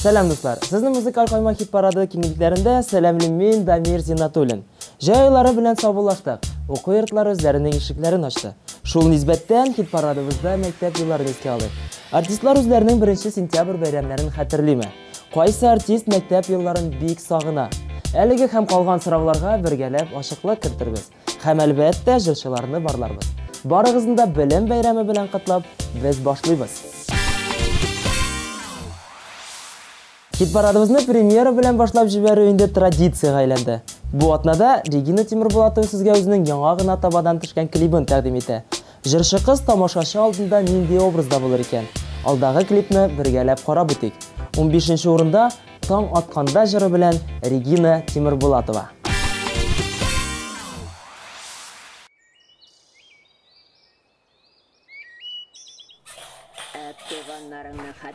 Сәлем достар, сіздің музыкаль қойма хит парады кеңдіктерінде сәлемлі мен Дамир Зинатуллин. Жайлары білән сабылаштық, оқу йортлары өзлерінің ишекләрен ачты. Шул низбәттән хит парадыбызда мәктәп елларын еске алдык. Артистлар үзләренең 1 сентябрь бәйрәмнәрен хәтерлиме? Кайсы артист мәктәп елларын бик сагына? Әлеге һәм калган сорауларга бергәләп ачыклык керттербез. Һәм әлбәттә җырчыларны барларбыз. Барыгызны да белем бәйрәме белән котлап, без башлыйбыз. Хит парадыбызны премьера белән башлап җибәрү инде традиция айланды. Бу атнада Регина Тимербулатова сезгә үзенең яңа гына табадан төшкән клипын тәкъдим итә. Җырчы кыз тамашачы алдында нинди образда булыр икән? Алдагы клипны бергәләп карап үтик. 15нче урында Таң атканда җыры белән Регина Тимербулатова.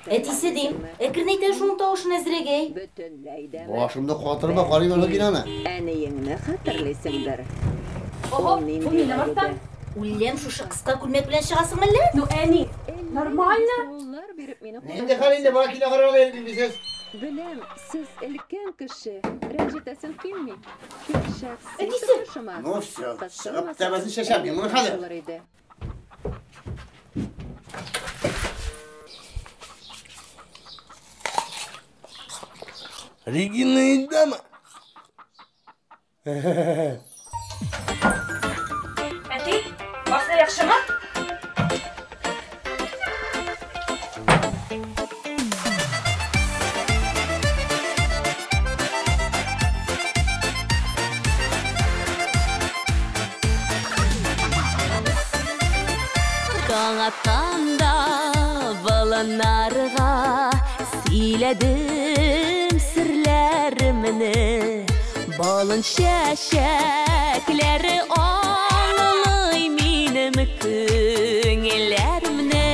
Әтисе дейм, әкірнейтен шуның тауышын әзірегей. Башымда қатырма қарим әлі кинаны. Әнейіңні қатырлесіңдір. Ого, бұл мені бартан? Үлем шушы қысқа күлмек білен шығасың әлі? Ну, әне, нормально. Ненде қалинде бара кина қарағалы әлі білсіз? Білем, сіз үлкен кіші, рәнжетесін келмей. Әтисе! Ну, все, шығып тәбәсін шашам, мұны қады. Регина идама. Әти, басына яқшыма? Таң атқанда баланарға сөйледім сірлерімні, балын шәшәклері аңлай менің көңілерімні.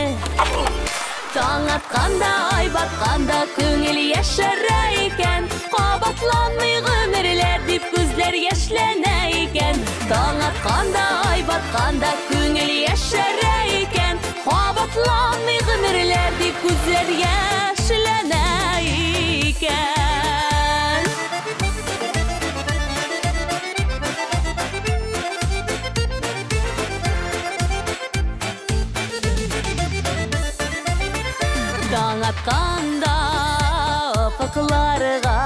Таң атқанда, ай батқанда көңіл яшыра екен, қабатланмай ғүмірлер деп көздер яшлене екен. Таң атқанда, ай батқанда көңіл яшыра екен, қабатланмай ғүмірлер деп көздер яшлене екен. Таң атқанда опықларға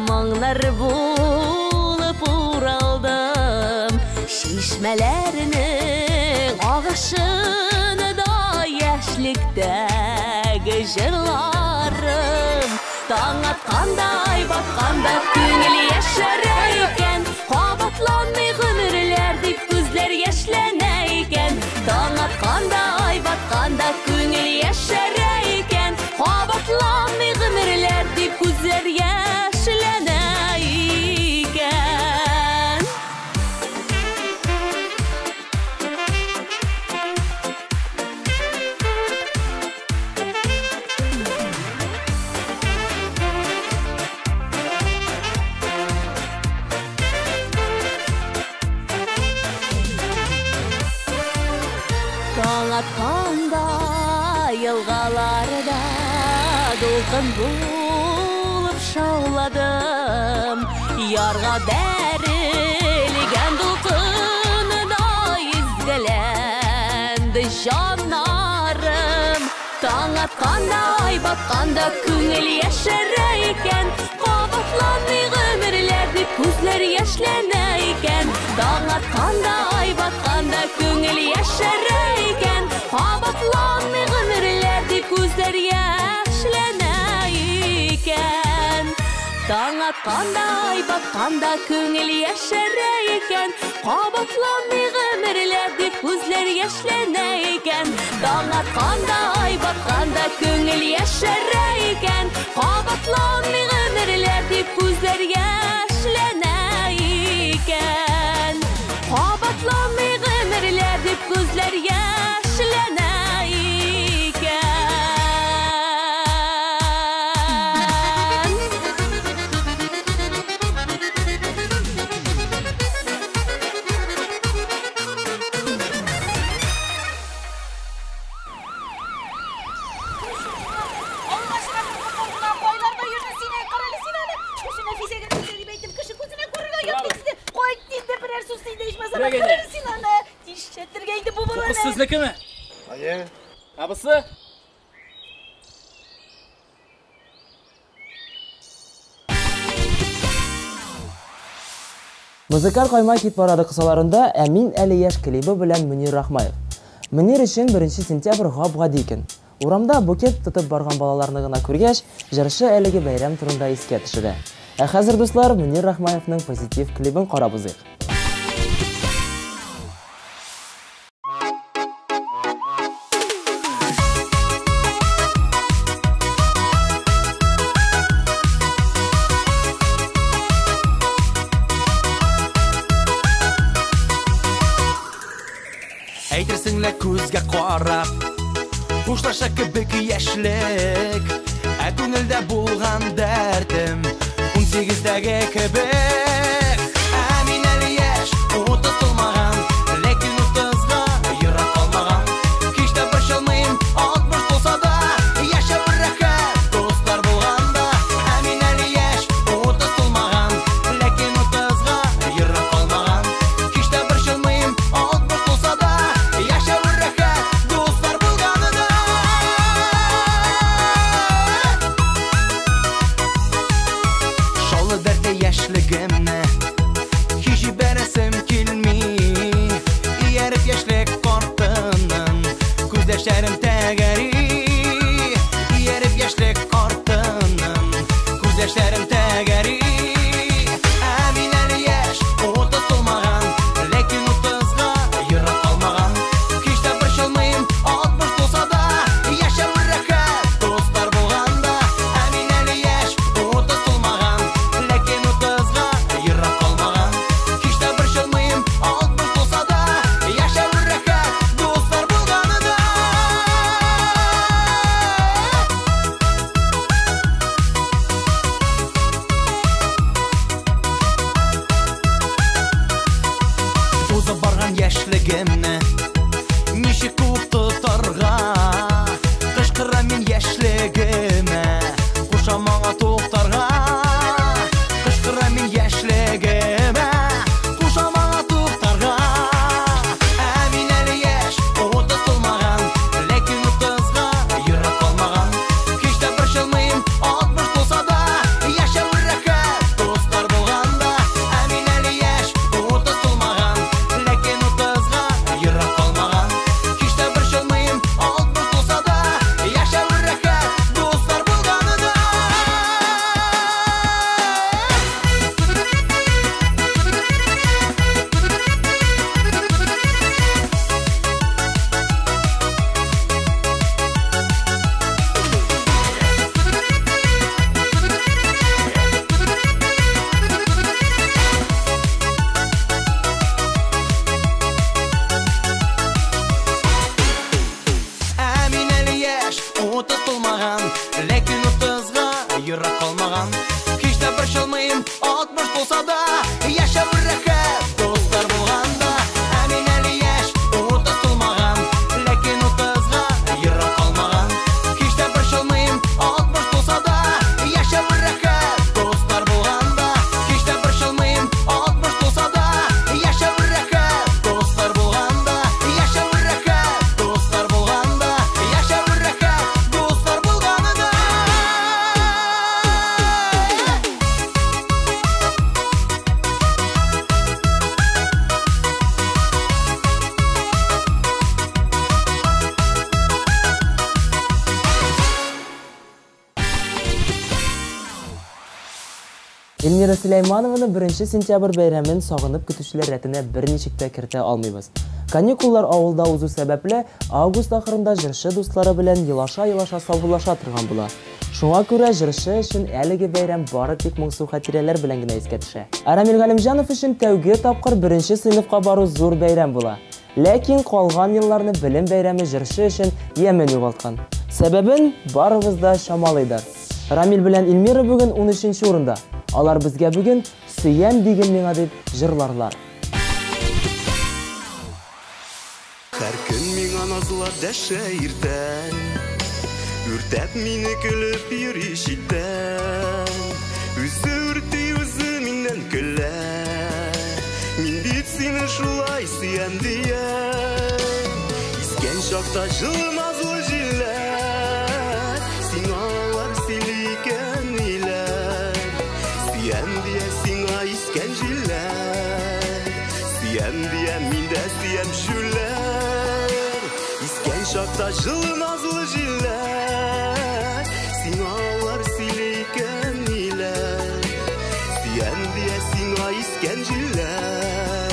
маңнар болып уралдым, шишмәләрінің ағышыны да яшьліктәгі жырларым. Таң атқанда, ай батқанда көңіл яшыра екен, қабатланмай ғүмірлер деп көздер яшлене екен. Таң атқанда, ай батқанда көңіл яшыра екен, қабатланмай ғүмірлер деп көздер яшлене екен. Таң атқанда елғаларда долқын болып шауладым, ярға бәрілген долқыны да езгіленді жанарым. Таң атқанда, ай батқанда көңіл яшыра екен, қабатланмай ғүмірлер деп көздер яшлене екен. Таң атқанда, ай батқанда көңіл яшыра екен, қабатланмай ғүмірлер деп көздер яшлене екен. Таң атқанда, ай батқанда көңіл яшыра екен, қабатланмай ғүмірлер деп көздер яшлене екен. Таң атқанда, ай батқанда көңіл яшыра екен, қабатланмай ғүмірлер деп көздер яшлене екен. Қабатланмай ғүмірлер деп көздер яшлене екен. susuyla içmezse bakırırsın ana. Dişlettirgeydi bu bana ne? Kız sizleki mi? Hayır. Abısı? Музыкаль кайма хит парады кысаларында Әмин әле яшь клибы белән Мөнир Рахмаев. Мөнир өчен 1 сентябрьгә гади көн. Урамда букет тотып барган балаларны гына күргәч, җырчы әлеге бәйрәм турында искә төшерә. Ә хәзер дуслар, Мөнир Рахмаевның позитив клибын карап узыйк. Әйтерсеңлә күзгә карап, хушлаша кебек яшьлек, ә күңелдә булган дәртем 18дәге кебек. Ә мин әле яшь, утылмаган, ләкин 30га ерак калмаган. Кичтә борчылмыйм, 60 булса да, яшәп рәхәт дуслар булганда. Ә мин әле яшь, утылмаган, ләкин 30га ерак калмаган. Кичтә борчылмыйм, 60 булса да, яшәп рәхәт дуслар булганда. Шалы дәртә яшьлегемне һич җибәрәсем килми. Ияреп яшьлек картыннан күз яшьләрем тәгәри. Ияреп яшьлек картыннан күз яшьләрем тәгәри. Ә мин әле яшь, утылмаган, ләкин 30га ерак калмаган. Кичтә борчылмыйм, 60 булса да, яшәп рәхәт дуслар булганда. Ә мин әле яшь, утылмаган, ләкин 30га ерак калмаган. Кичтә борчылмыйм, 60 булса да, яшәп рәхәт дуслар булганда. Узып барган яшьлегемне ничек куып тотарга? Кычкыра мин яшьлегемә, куша маңа туктарга. Кычкыра мин яшьлегемә, куша маңа туктарга. Ә мин әле яшь, утылмаган, ләкин 30га ерак калмаган. Кичтә борчылмыйм, 60 булса да, яшәп рәхәт дуслар булганда. Ә мин әле яшь, утылмаган, ләкин 30га ерак калмаган. Кичтә борчылмыйм, 60 булса да, яшәп рәхәт дуслар булганда. Ә мин әле яшь, утылмаган, ләкин 30га ерак калмаган. Кичтә борчылмыйм, 60 булса да, яшәп рәхәт дуслар булганда. Ә мин әле яшь, утылмаган, ләкин 30га ерак калмаган. Кичтә борчылмыйм, 60 булса да, яшәп рәхәт дуслар булганда. Кичтә борчылмыйм, 60 булса да, яшәп рәхәт дуслар булганда. Яшәп рәхәт дуслар булганда. Яшәп рәхәт дуслар булганда. Эльмира Сөләйманованы 1 сентябрь бәйрәмен сагынып көтүчеләр рәтенә берничек тә кертә алмыйбыз. Каникуллар авылда узу сәбәпле, август ахырында җырчы дуслары белән елаша-елаша саубуллаша торган була. Шуңа күрә җырчы өчен әлеге бәйрәм бары тик моңсу хатирәләр белән генә искә төшә. Рамил Галимҗанов өчен тәүге тапкыр 1 сыйныфка бару зур бәйрәм була. Ләкин калган елларны белем бәйрәме җырчы өчен ямен югалткан. Сәбәбен барыбыз да чамалыйдыр. Рамил белән Эльмира бүген 13нче урында. Алар безгә бүген "Сөям диген миңа" дип җырларлар. Һәр көн миңа назлап дәшә иртән, үртәп мине көлеп йөри читтән. Үзе үрти, үзе миннән көлә. Мин бит Isken şakta nazlı jiller, sinalar siliken iler. Siyen diye sina isken jiller, siyen diye minde siyen şüller. Isken şakta nazlı jiller, sinalar siliken iler. Siyen diye sina isken jiller,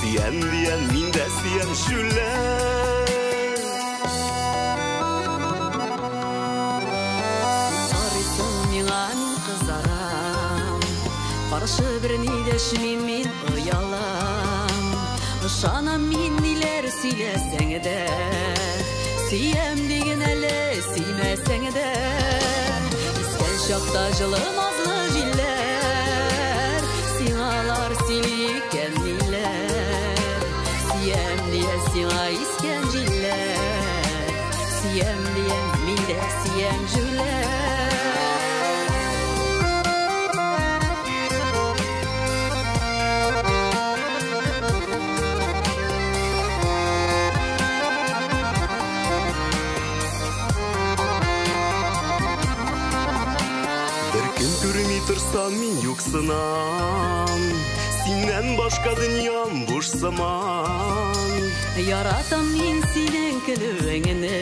siyen diye minde siyen şüller. Qarşı birini deşmin min uyalam Şanam min iler sileseng de Siyem degen ele siymeseng de İsken şakta жылы nazlı jiller Sinalar siliken iler Siyem diye sina isken jiller Siyem diye min de siyem jüller Тұрсам мен юқсынам, сенен башқа дүниям бош заман. Яратам мен сенің күлуіңіні,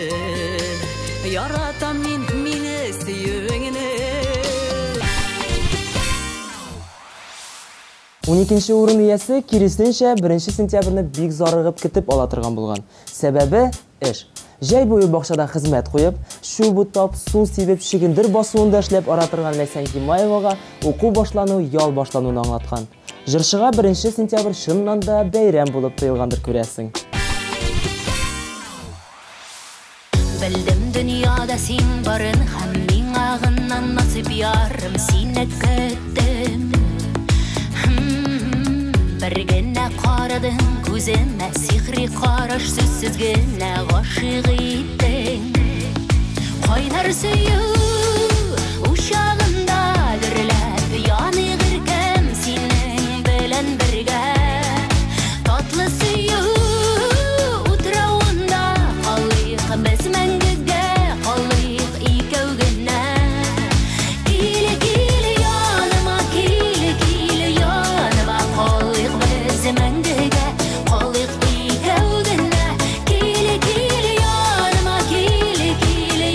яратам мен мені сүйуіңіні. 12-ші орын иесі керісінше 1 сентябрьні бик зарығып күтіп ала тұрған болған. Сәбәбі эш. Жай бойы бақшада қызмет қойып, шу бұттап, су себеп шегіндір басуында эшләп аратырған Ләйсән Кимаеваға оқу башлану, ял башлануын аңлатқан. Жыршыға 1 сентябрь шыннан да бәйрәм болып тыйылғандыр көрәсің. Білдім дүнияда сен барын, һәм мен ағыннан насып ярым сені күттім. Bir gene qaradın көзіме, сихри қараш сөзсіз генә ғашық еттің. Қайнар сүйу ұшағында дүрләп, яны ғіркім сенің білін бірге. Татлы сүйу ұтрауында қалиқ біз мәңгіге, қалиқ икәу генә. Келі яныма, келі яныма, қалиқ біз мәңгіге, қалиқ икәу генә. Келі яныма, келі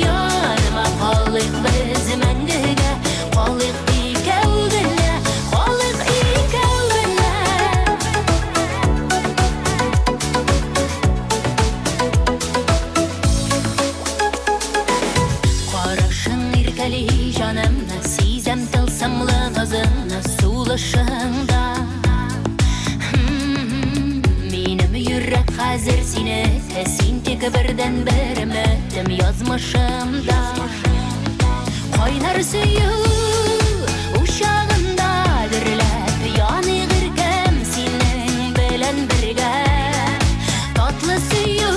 яныма, қалиқ біз мәңгіге, қалиқ икәу генә, қалиқ икәу генә. Қарашың иркәли жанымны, сизәм тылсымлы қызыны сулышыңда. Минем йөрәк хәзер сине, син тик бердән бер өметем язмышымда. Кайнар сөю ушагында дөрләп, яны гыркем синең белән бергә. Татлы сөю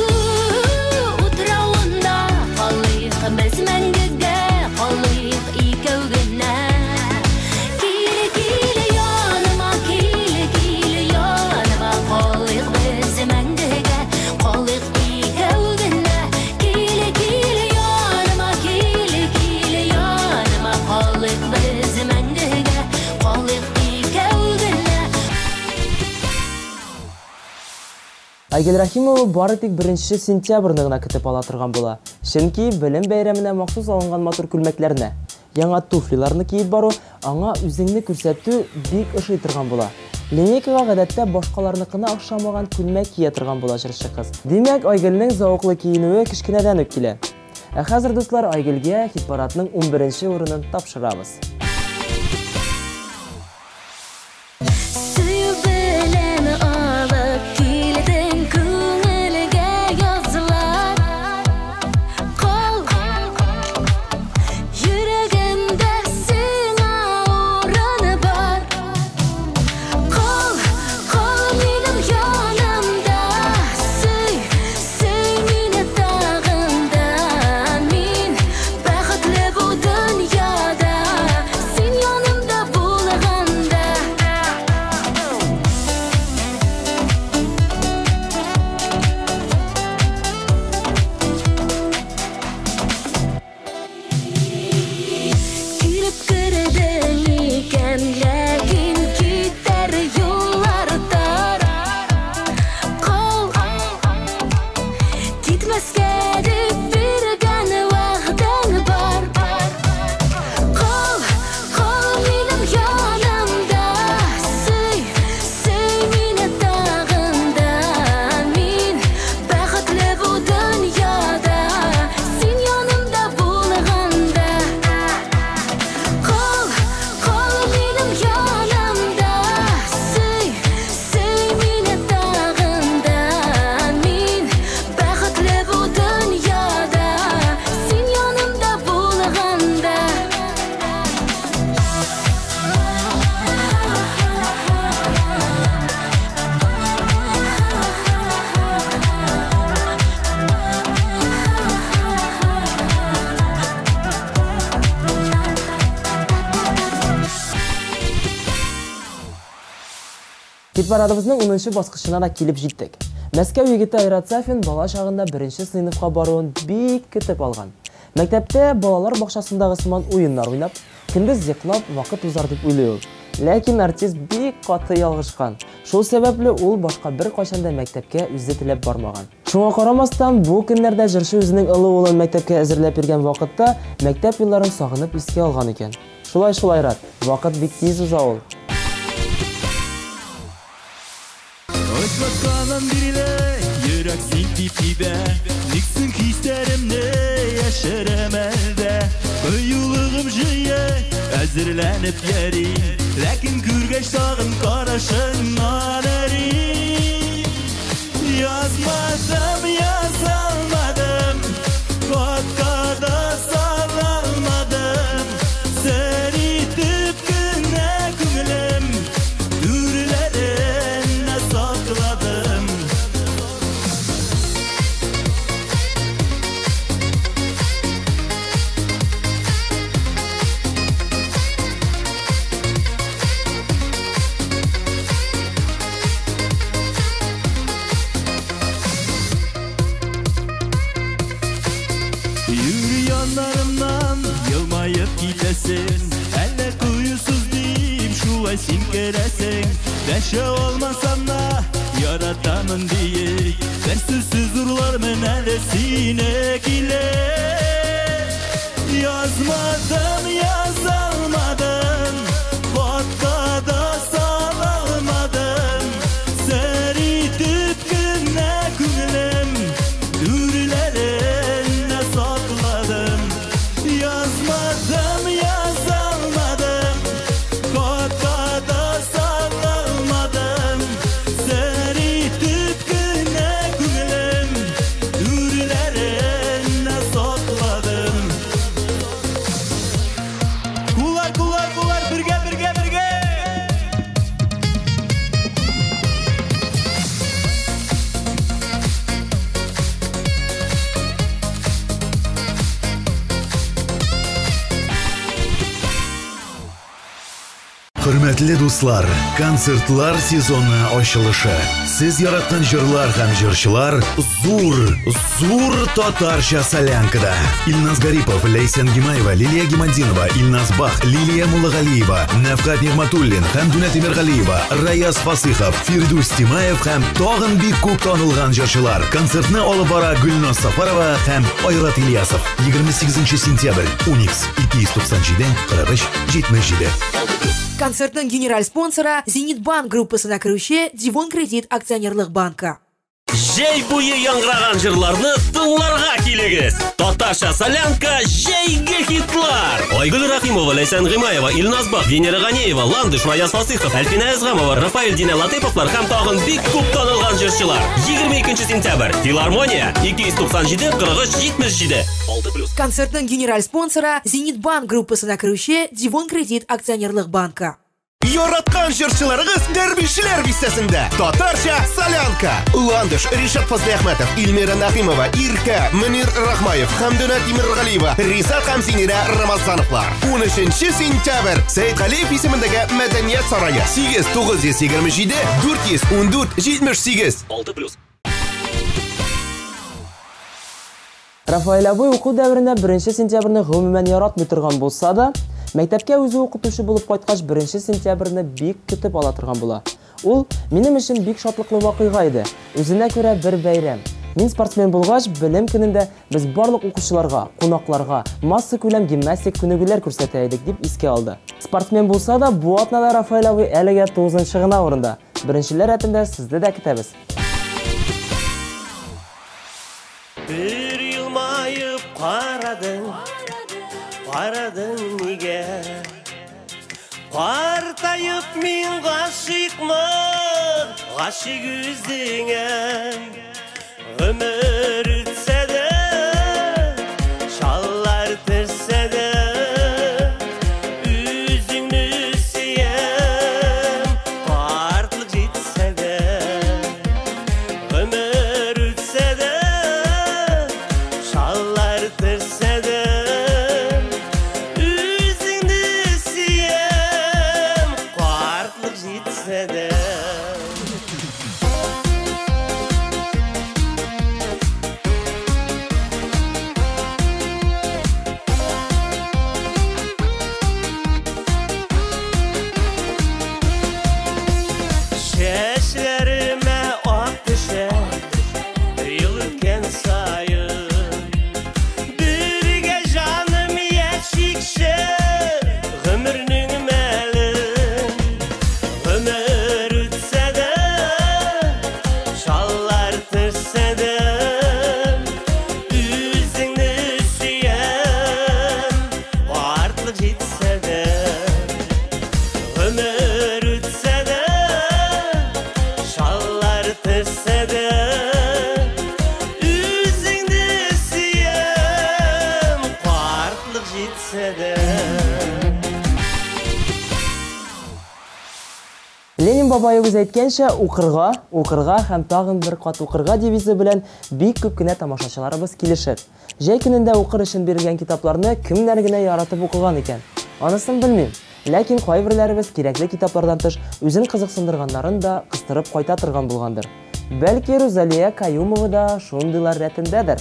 утрауында калыйк без мәңгегә, калыйк икәү генә. Киле яныма, киле яныма, калыйк без мәңгегә, калыйк икәү генә. Киле яныма, киле яныма, калыйк без мәңгегә, калыйк икәү генә. Айгел Рахимова бары тик 1 сентябрьні гына күтіп ала тұрған бола. Чөнки білім бәйрәменә махсус алынган матур күлмәкләрне, яңа туфлиларны киеп бару, аңа үзеңне күрсәтү бик ошый торган була. Линейкага гадәттә башкаларныкына охшамаган күлмәк кия торган була җырчы кыз. Димәк, Айгелнең зауыклы киенүе кичкенәдән үк килә. Ә хәзер дуслар, Айгелгә хит-парадның 11-нче урынын тапшырабыз. Сөю белән алып килдең күңелгә язлар. Кал йөрәгемдә сиңа урын бар. Кал минем янымда, сөй мине тагында. Мин бәхетле бу дөньяда, син янымда булганда. Хит парадыбызның 10-нчы баскычына да килеп җиттек. Мәскәү егете Айрат Сафин бала чагында 1-нче сыйныфка баруын бик көтеп алган. Мәктәптә балалар бакчасындагы сыман уеннар уйнап, көндез йоклап вакыт узар дип уйлый ул. Ләкин артист бик каты ялгышкан. Шул сәбәпле ул башка бер кайчан да мәктәпкә үзе теләп бармаган. Шуңа карамастан, бу көннәрдә җырчы үзенең олы улын мәктәпкә әзерләп биргән вакытта мәктәп елларын сагынып искә алган икән. Шулай Айрат, вакыт бик тиз уза ул. Açmaskalan biriyle yürek sintipibe Niksin hislerimle yaşarım elde Koyuluğum jüye hazırlanıp yeri Lakin kürgeç sağın karışından eri Yazmadım yazalmadım Kotkada sallanmadım Seni tıpkına kümülüm Dürlerine sakladım Yürü yanlarımdan yılmayıp gidesin Elle kuyusuz deyip şulay sinkeresin Deşe olmasam da yaratamın diye Ben sözsüz urlarımın elesine gile Yazmadım yazalmadım Vodkada salamadım Seni tüpküne kümülüm Dürlerine sakladım Yazmadım yazalmadım Vodkada salamadım Seni tüpküne kümülüm Dürlerine sakladım Kular birge Hürmetli dostlar, konsertlar сезоны ачылышы. Siz яраткан җырлар һәм җырчылар зур татарча солянкада. Илназ Гарипов, Лейсен Гимаева, Лилия Гимадинова, Илназ Бах, Лилия Муллагалиева, Навкат Нигъматуллин, Хәмдүнә Тимергәлиева, Раяз Фасихов, Фирдус Тимаев һәм тагын бик күп танылган җырчылар. Концертны алып бара Гөлназ Сафарова һәм Айрат Ильясов. 28 сентябрь, Уникс, 297-43-77. Концертның генераль спонсоры Зенитбанк группасына кіруші Дивон Кредит акционерлық банка. Жей буе яңгыраган җырларны тыңларга килегез. Татарча солянка җәйге хитлар. Айгөл Рахимова, Лейсан Гыймаева, Илназ Бах, Венера Ганеева, Ландыш, Раяз Фасихов, Әлфинә Әзгамова, Рафаэль Дина Латыповлар һәм тагын бик күп танылган җырчылар. 22 сентябрь, Филармония, 297-43-77. Концертның генераль спонсоры Зенитбанк группасына кіруші Дивон Кредит акционерлық банка. Яраткан җырчыларыгыз дәрбишеләр бистәсендә. Татарча солянка. Ландыш, Ришат Фазлыахмәтов, Илмира Нахимова, Ирка, Мөнир Рахмаев, Хәмдүнә Тимергалиева, Рисат Хамзинира Рамазановлар. 13 сентябрь, Сәйд Галиев исемендәге Мәдәният сарае. 8-927-414-78. 6+. Рафаэль абый уку дәверендә 1 сентябрьне гомумән яратмый торган булса да, мәктәпкә үзе укытучы булып кайткач 1 сентябрьне бик көтеп ала торган була. Ул минем өчен бик шатлыклы вакыйга иде. Үзенә күрә бер бәйрәм. Мин спортсмен булгач, белем көнендә без барлык укучыларга, кунакларга масса күләм гимнастик күнегүләр күрсәтә идек дип искә алды. Спортсмен булса да, бу атнада Рафаэль абый әлегә 9-нчы гына урында. Беренчеләр рәтендә сезне дә көтәбез. Bir yılmayıp qaradın nige Partayıp min g'ashik yüzüne Ömür ütse de, şallar tırse de Üzünü siyem, partlık jitse de Ömür ütse de Şallar tırse de Üzünü siyem Partlık jitse de Ömür ütse de şallar tırse de üzüngni süyen vartlık jitse de ömür ütse de şallar tırse de üzüngni süyen vartlık jitse de. Ленин бабайыбыз әйткәнчә, укырга һәм тагын бер кат укырга девизы белән бик күп кенә тамашачыларыбыз килешер. Җәй көнендә укыр өчен бирелгән китапларны кемнәр генә яратып укыган икән? Анысын белмим. Ләкин кайберләребез кирәкле китаплардан тыш үзен кызыксындырганнарын да кыстырып кайта торган булгандыр. Бәлки Розалия Каюмова да шундыйлар рәтендәдер.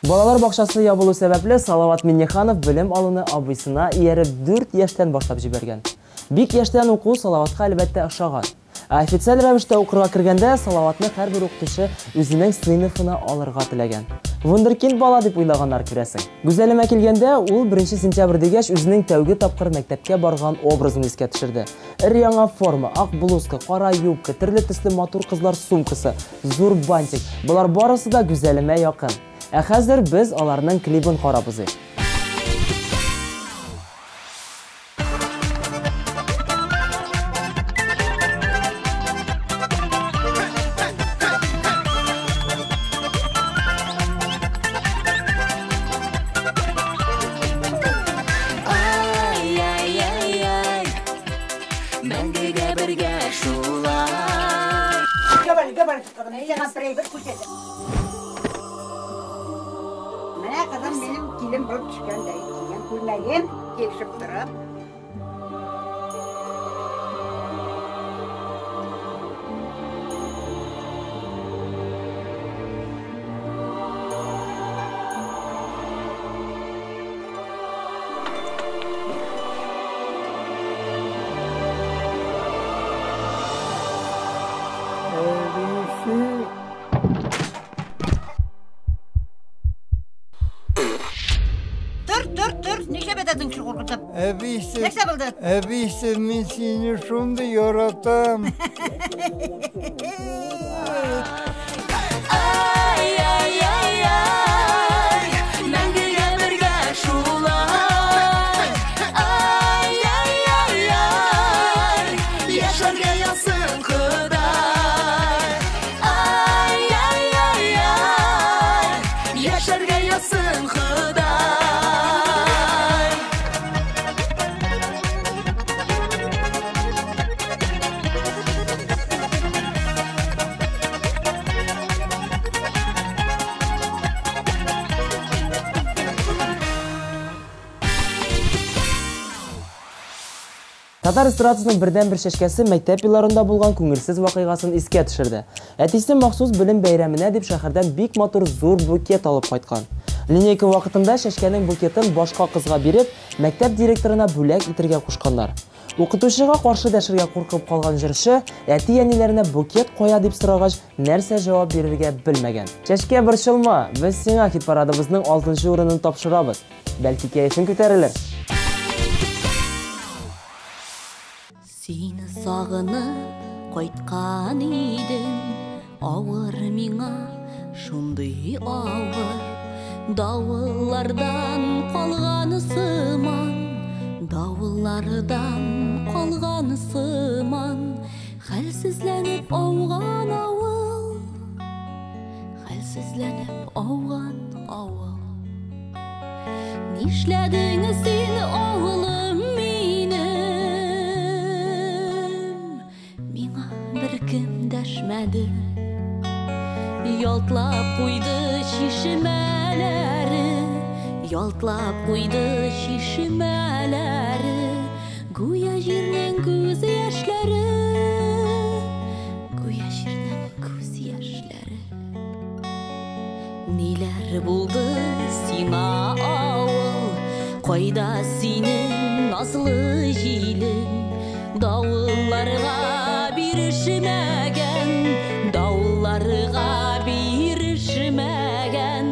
Балалар бакчасы ябылу сәбәпле Салават Миннеханов белем алуны абыйсына ияреп 4 яшьтән башлап җибәргән. Бик яшьтән уку Салаватка әлбәттә охшаган. Официаль рәвештә укырга кергәндә Салаватны һәрбер укытучы үзенең сыйныфына алырга теләгән. Вундеркинд бала дип уйлаганнар күрәсең. Гүзәлемә килгәндә ул 1 сентябрь дигәч үзенең тәүге тапкыр мәктәпкә барган образын искә төшерде. Өр-яңа форма, ак блузка, кара юбка, төрле төсле матур кызлар сумкасы, зур бантик. Булар барысы да Гүзәлемә якын. Ә хәзер без аларның клибын карабыз. Менә кызым минем килен булып төшкәндәй, кигән күлмәген кешеп торып. Әбейсе, мен сені шунды яратам. Татар эстрадасының бірден-бір шешкесі мәктәп елларында булган күңелсез вакыйгасын искә төшерде. Әтисе махсус белем бәйрәменә дип шәһәрдән бик матур зур букет алып кайткан. Линейка вакытында шәшкәнең букетін башка кызга биреп, мәктәп директорына бүләк итәргә кушканнар. Укытучыга каршы дәшергә куркып калган җырчы әти-әниләренә букет кая дип сорагач, нәрсә җавап бирергә белмәгән. Чәшкә борчылма, без сиңа хит парадыбызның 6-нчы урынын тапшырабыз. Бәлки кәефең күтәрелер. Сине сагынып кайткан идем, авыр миңа шундый авыр. Давыллардан калганы сыман, давыллардан калганы сыман, хәлсезләнеп ауган авыл, хәлсезләнеп ауган авыл. Нишләдең син, авылым минем, миңа беркем дәшмәде. Ялтлап куйды шишмәләре, ялтлап куйды шишмәләре, гүя җирнең күз яшьләре, гүя җирнең күз яшьләре. Ниләр булды сиңа авыл, кайда синең назлы җилең, давылларга бирешмәгән, давылларга бирешмәгән,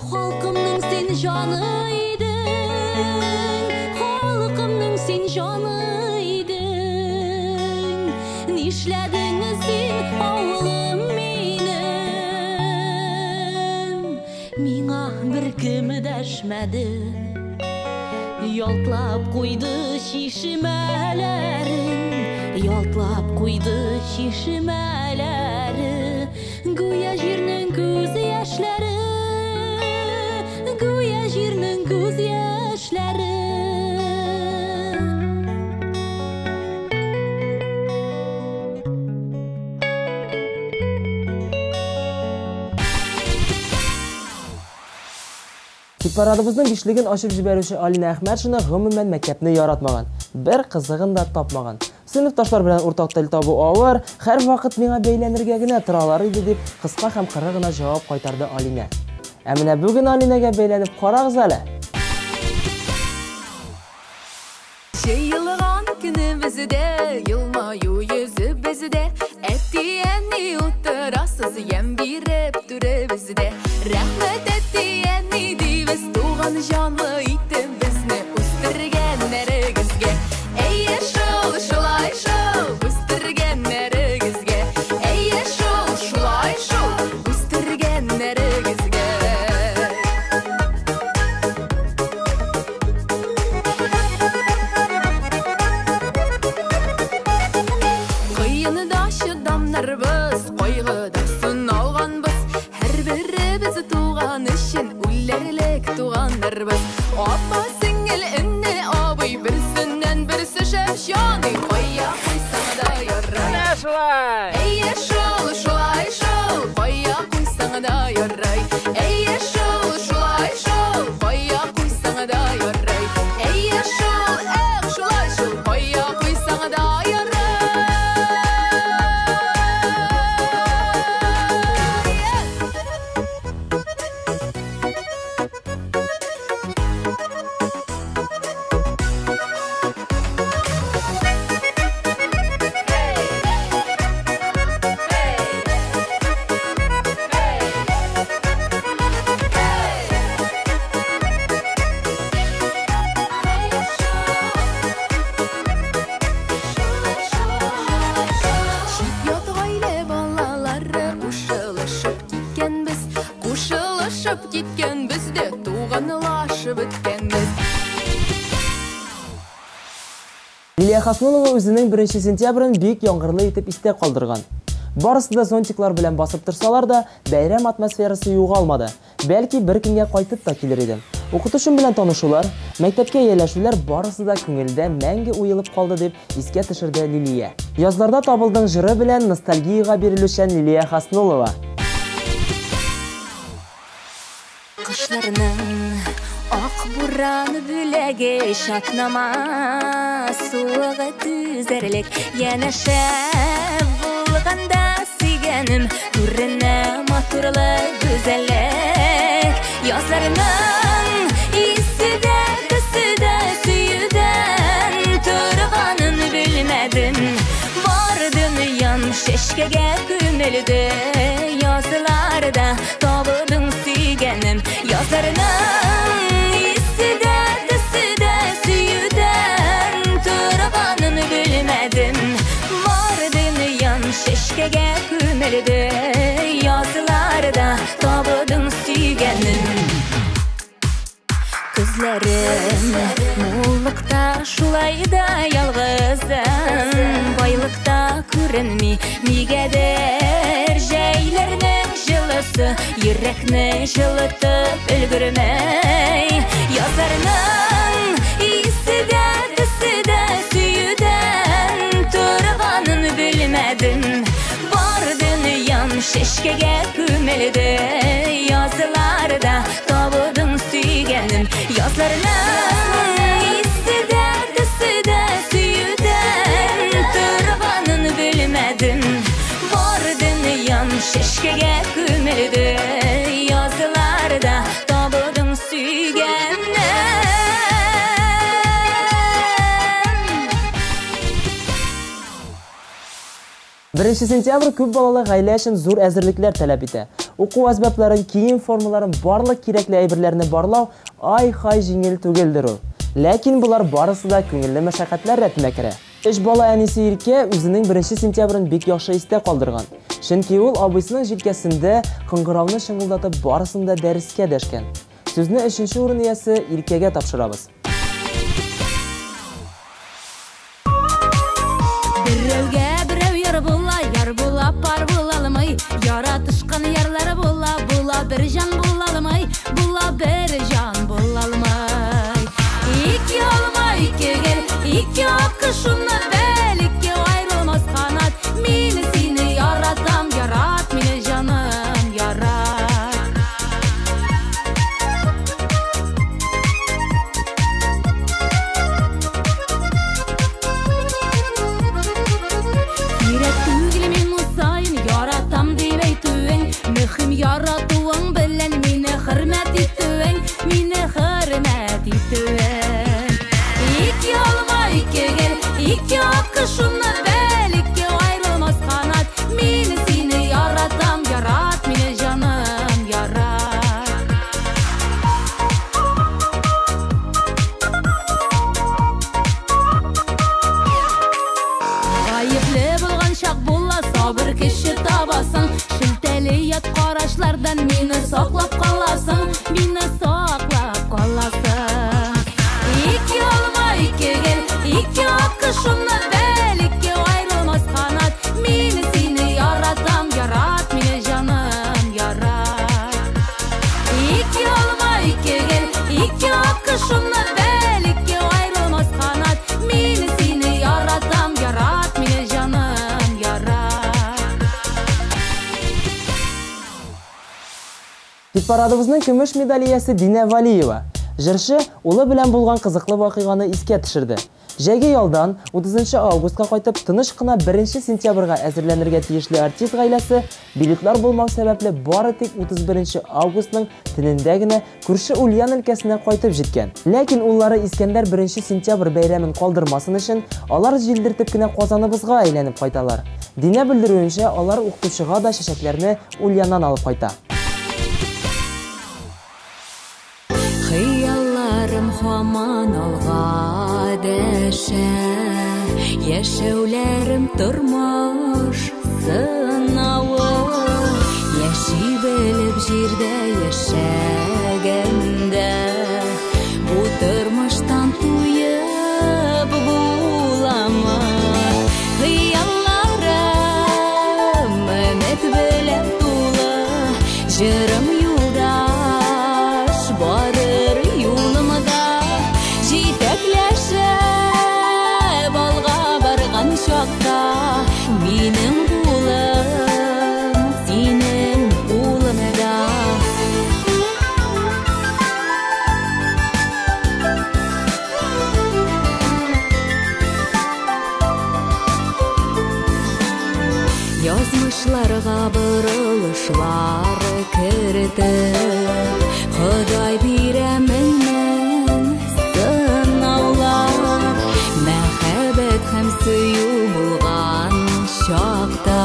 халкымның син җаны идең, халкымның син җаны идең. Нишләдең син, авылым минем, миңа беркем дәшмәде. Ялтлап куйды шишмәләрен, ялтлап куйды шишмәләре, гүя җирнең күз яшьләре, гүя җирнең күз яшьләре. Хит-парадыбызның бишлеген ачып җибәрүче Алина Әхмәтшина гомумән мәктәпне яратмаган, бер кызыгын да тапмаган. Сыйныфташлар белән уртак тел табу авыр, һәр вакыт миңа бәйләнергә генә торалар иде дип кыска һәм кыры гына җавап кайтарды Алина. Ә менә бүген Алинәгә бәйләнеп карагыз әле. Җыелган көнебездә, елмаю йөзебездә, әти-әни утырасыз ям биреп түребездә. Рәхмәт әти-әни дибез, туган җанлы итеп безне үстергәннәрегезгә. Әйе шул, шулай шул, үстергәннәрегезгә. Әйе шул, шулай шул, үстергәннәрегезгә. Кыенда чыдамнарбыз, кайгыда сыналганбыз, һәрберебез туган өчен үләрлек туганнарбыз. Апа сиңел инне абый берсеннән берсе шәп җаны, кая куйсаң да ярый. Әйе шул, шулай шул, кая куйсаң да ярый. Әйе шул, шулай шул, кая куйсаң да ярый. Әйе шул, шулай шул, кая куйсаң да ярый. Кушылышып киткән бездә, туганлашып беткәнбез. Лилия Хаснулова үзенең 1 сентябрын бик яңгырлы итеп истә калдырган. Барысы да зонтиклар белән басып торсалар да, бәйрәм атмосферасы югалмады. Бәлки бер көнгә кайтып та килер иде. Укытучым белән танышулар, мәктәпкә ияләшүләр барысы да күңелдә мәңге уелып калды дип искә төшерде Лилия. Язларда табылдың җыры белән ностальгияга бирелүчән Лилия Хаснулова. Кышларның ак Бураны бүләге шатнама суығы түзерлік Янәшә болғанда сүйгенім Күріне матурлы güzellik Yazlarının исіде түсіде сүйіден Тұрғанын білмедім Бар дүниям шешкеге күмілді Yazılarda табыдың сүйгенім Yazlarının исіде түсіде сүйіден Тұрғанын білмедім Бар дүниям шешкеге күмілді Yazılarda табыдың сүйгенім Күзләрім муллықта шулайда ялғызым Байлықта күрінмей мигәдер Жәйлерінің жылысы Йөрәкне жылытып өлгірмей Язарның исіде түсіде сүйіден Тұрғанын білмедім Бар дүниям шешкеге күмілді Yazılarda табыдың сүйгенім Yazlarının исіде түсіде сүйіден Тұрғанын білмедім Бар дүниям шешкеге күмілді Yazılarda табыдың сүйгенім Бірінші сентябрь көп балалы ғаилә өчен зур әзірлекләр таләп итә. Уку әсбапларын, киім формаларын, барлык кирәкле әйберләрне барлау ай-хай җиңел түгелдер ул. Ләкин булар барысы да күңелле мәшәкатьләр рәтенә керә. 3 бала әнисе Иркә үзенең 1 сентябрьын бик яхшы истә калдырган. Чөнки ул абыйсының җилкәсендә кыңгырауны шыңгылдатып барысын да дәрескә дәшкән. Сүзне 3нче урын иясе Иркәгә тапшырабыз. Пар буlalımay Yaratışkan yerlere bula bir can bulalımay Bula bir can bulalımay İki olma iki gel iki akışınla bel iki ayrılmaz kanat Mini seni yaratam yarat mini canım yarat Mühim yaratuğun bilen mine hürmet etüen Mine hürmet etüen İki olma iki gel iki akışınla bel iki ayrılmaz kanat Mine seni yaratam yarat mine canım yarat Ayıplı bulgan şak bulla sabır kişi tabasın Yat qarashlardan meni saqlab qolasın meni saqlab qolasın İki olma iki gel iki akışınla bel iki ayrılmaz kanat meni seni yaratam yarat meni canım yarat İki olma iki gel iki akışınla bel iki ayrılmaz kanat meni seni yaratam yarat meni canım yarat Хит-парадыбызның көмеш медалиясе Динә Валиева. Җырчы улы белән булган кызыклы вакыйганы искә төшерде. Җәйге ялдан 30 августка кайтып, тыныч кына 1 сентябрьгә әзерләнергә тиешле артист гаиләсе билетлар булмау сәбәпле бары тик 31 августның төнендә генә күрше Ульян өлкәсенә кайтып җиткән. Ләкин уллары Искәндәр 1 сентябрь бәйрәмен калдырмасын өчен алар җилдертеп кенә Казаныбызга әйләнеп кайталар. Динә белдерүенчә, алар укытучыга да чәчәкләрне Ульяннан алып кайта. Хыялларым һаман алга дәшә Яшәүләрем тормыш сынавы Яши белеп җирдә яшәгәндә Бу тормыштан туеп буламы Хыялларым өмет белән тулы Җырым юлдаш барыр юлымда Җитәкләшеп алга барган чакта Минем улым, синең улыңда Ташларға бұрылышлары кіртіп, Құдай биременен сынаулар, Мәхәббәт һәм сөю булган шакта,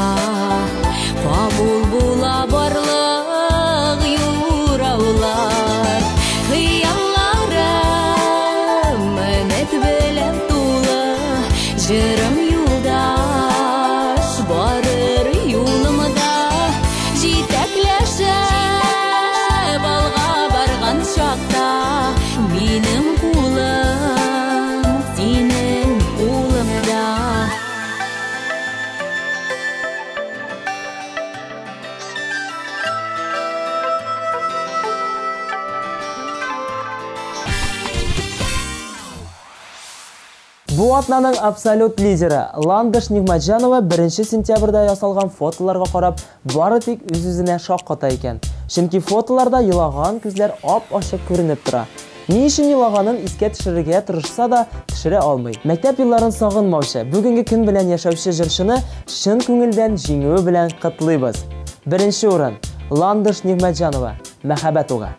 Кабул була барлык юраулар. Хыялларым өмет белән тулы, Җырым юлдаш барыр юлымда, Җитәкләшеп алга барган чакта, Минем кулым синең кулымда. Бу атнаның абсолют лидеры Ландыш Нигъмәтҗанова 1 сентябрьдә ясалган фотоларга карап бары тик үз-үзенә шакката икән. Чөнки фотоларда елаган күзләр ап-ачык күренеп тора. Ни өчен елаганын искә төшерергә тырышса да төшерә алмый. Мәктәп елларын сагынмаучы, бүгенге көн белән яшәүче җырчыны чын күңелдән җиңүе белән котлыйбыз. 1 урын Ландыш Нигъмәтҗанова, Мәхәббәт уга.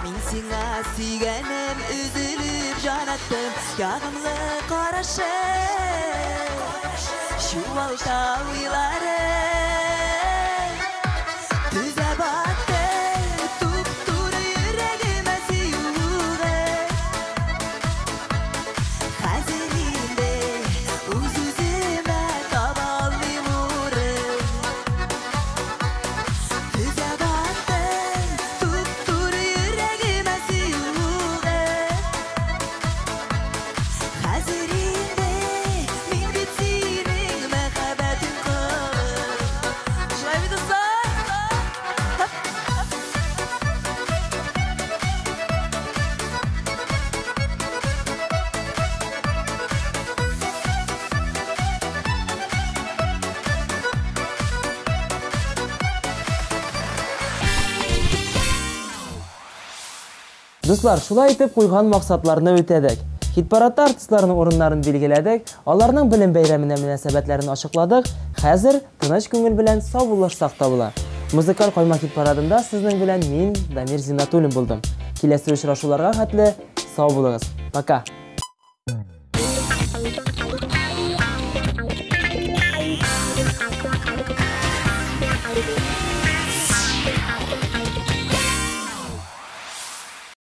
Min sina süygenim üzülüp jarattım, Yağımlı qaraşı şu alta uyları Düze battı tuttur yüreğime suyuğu Hazirinde uz-üzüme taballim uğrım Düze battı tuttur yüreğime suyuğu Hazirinde min bitsinin mehabetin kılır Şuraya bir dostlar Дуслар, шулай итеп куйган максатларны үтәдек. Хит-парадта артистларның урыннарын билгеләдек, аларның белем бәйрәменә мөнәсәбәтләрен ачыкладык. Хәзер тыныч күңел белән саубуллашсак та була. Музыкаль кайма хит-парадында сезнең белән мин, Дамир Зиннатуллин булдым. Киләсе очрашуларга хәтле сау булыгыз. Пока.